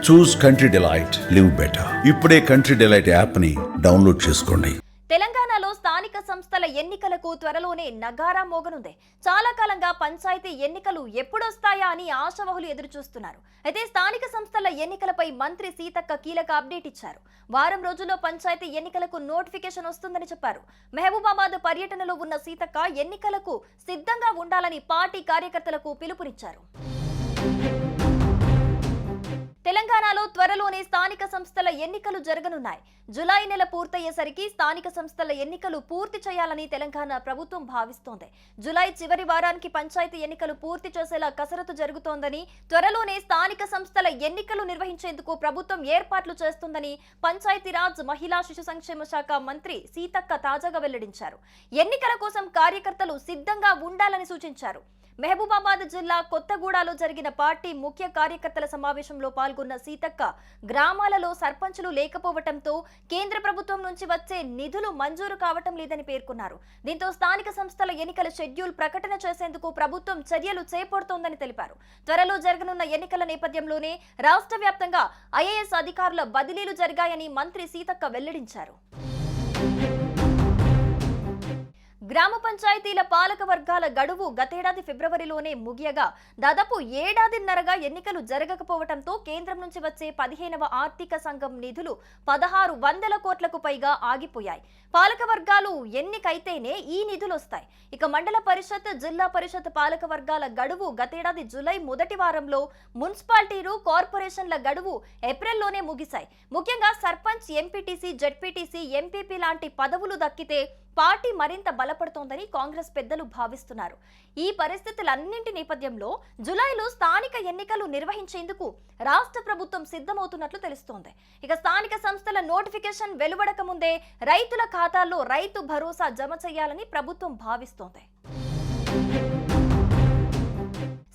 చూస్ country delight, live better. ఇప్పుడే country delight app ని download చేసుకోండి. తెలంగాణలో స్థానిక సంస్థల ఎన్నికలకు త్వరలోనే నగారా మోగనుంది. చాలా కాలంగా పంచాయతీ ఎన్నికలు ఎప్పుడొస్తాయా అని ఆశావహులు ఎదురు చూస్తున్నారు. అయితే స్థానిక సంస్థల ఎన్నికలపై మంత్రి సీతక్క కీలక అప్డేట్ ఇచ్చారు. వారం రోజుల్లో పంచాయతీ ఎన్నికలకు నోటిఫికేషన్ వస్తుందని చెప్పారు. మహబూబాబాద్ పర్యటనలో ఉన్న సీతక్క ఎన్నికలకు సిద్ధంగా ఉండాలని పార్టీ కార్యకర్తలకు పిలుపునిచ్చారు. తెలంగాణలో త్వరలోనే స్థానిక సంస్థల ఎన్నికలు జరగనున్నాయి. జులై నెల పూర్తయ్యేసరికి స్థానిక సంస్థల ఎన్నికలు పూర్తి చేయాలని తెలంగాణ ప్రభుత్వం భావిస్తోంది. జులై చివరి వారానికి పంచాయతీ ఎన్నికలు పూర్తి చేసేలా కసరత్తు జరుగుతోందని, త్వరలోనే స్థానిక సంస్థల ఎన్నికలు నిర్వహించేందుకు ప్రభుత్వం ఏర్పాట్లు చేస్తుందని పంచాయతీరాజ్ మహిళా శిశు సంక్షేమ శాఖ మంత్రి సీతక్క తాజాగా వెల్లడించారు. ఎన్నికల కోసం కార్యకర్తలు సిద్ధంగా ఉండాలని సూచించారు. మహబూబాబాద్ జిల్లా కొత్తగూడలో జరిగిన పార్టీ ముఖ్య కార్యకర్తల సమావేశంలో పాల్గొన్న సీతక్క గ్రామాలలో సర్పంచులు లేకపోవడంతో కేంద్ర ప్రభుత్వం నుంచి వచ్చే నిధులు మంజూరు కావటం లేదని పేర్కొన్నారు. దీంతో స్థానిక సంస్థల ఎన్నికల షెడ్యూల్ ప్రకటన చేసేందుకు ప్రభుత్వం చర్యలు చేపడుతోందని తెలిపారు. త్వరలో జరగనున్న ఎన్నికల నేపథ్యంలోనే రాష్ట్ర వ్యాప్తంగా ఐఏఎస్ అధికారుల బదిలీలు జరిగాయని మంత్రి సీతక్క వెల్లడించారు. గ్రామ పంచాయతీల పాలక వర్గాల గడువు గతేడాది ఫిబ్రవరిలోనే ముగియగా దాదాపు ఏడాదిన్నరగా ఎన్నికలు జరగకపోవడంతో కేంద్రం నుంచి వచ్చే 15వ ఆర్థిక సంఘం నిధులు 1600 కోట్లకు పైగా ఆగిపోయాయి. పాలక వర్గాలు ఎన్నికైతేనే ఈ నిధులు వస్తాయి. ఇక మండల పరిషత్, జిల్లా పరిషత్ పాలక వర్గాల గడువు గతేడాది జులై మొదటి వారంలో, మున్సిపాలిటీలు, కార్పొరేషన్ల గడువు ఏప్రిల్లోనే ముగిశాయి. ముఖ్యంగా సర్పంచ్, ఎంపీటీసీ, జెడ్పీటీసీ, ఎంపీపీ లాంటి పదవులు దక్కితే పార్టీ మరింత బలపడుతోందని కాంగ్రెస్ పెద్దలు భావిస్తున్నారు. ఈ పరిస్థితులన్నింటి నేపథ్యంలో జులైలో స్థానిక ఎన్నికలు నిర్వహించేందుకు రాష్ట్ర ప్రభుత్వం సిద్ధమవుతున్నట్లు తెలుస్తోంది. ఇక స్థానిక సంస్థల నోటిఫికేషన్ వెలువడక ముందే రైతుల ఖాతాల్లో రైతు భరోసా జమ చేయాలని ప్రభుత్వం భావిస్తోంది.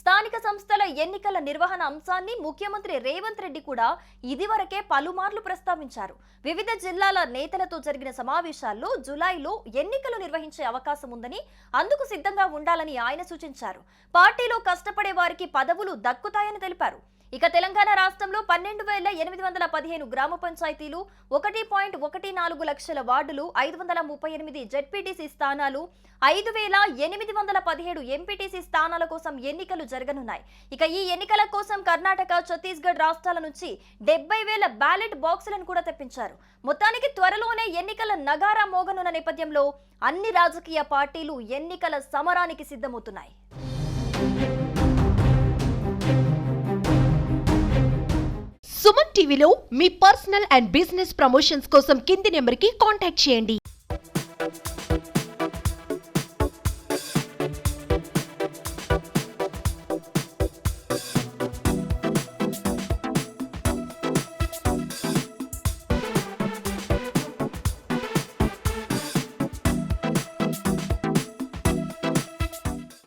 స్థానిక సంస్థల ఎన్నికల నిర్వహణ అంశాన్ని ముఖ్యమంత్రి రేవంత్ రెడ్డి కూడా ఇదివరకే పలుమార్లు ప్రస్తావించారు. వివిధ జిల్లాల నేతలతో జరిగిన సమావేశాల్లో జులైలో ఎన్నికలు నిర్వహించే అవకాశం ఉందని, అందుకు సిద్ధంగా ఉండాలని ఆయన సూచించారు. పార్టీలో కష్టపడే వారికి పదవులు దక్కుతాయని తెలిపారు. ఇక తెలంగాణ రాష్ట్రంలో 12,815 గ్రామ పంచాయతీలు, 1.14 లక్షల వార్డులు, 538 జెడ్పీటీసీ స్థానాలు, 5,817 ఎంపీటీసీ స్థానాల కోసం ఎన్నికలు జరగనున్నాయి. ఇక ఈ ఎన్నికల కోసం కర్ణాటక, ఛత్తీస్గఢ్ రాష్ట్రాల నుంచి 70,000 బ్యాలెట్ బాక్సులను కూడా తెప్పించారు. మొత్తానికి త్వరలోనే ఎన్నికల నగారా మోగనున్న నేపథ్యంలో అన్ని రాజకీయ పార్టీలు ఎన్నికల సమరానికి సిద్ధమవుతున్నాయి. సుమన్ టీవీలో మీ పర్సనల్ అండ్ బిజినెస్ ప్రమోషన్స్ కోసం కింది నెంబర్కి కాంటాక్ట్ చేయండి.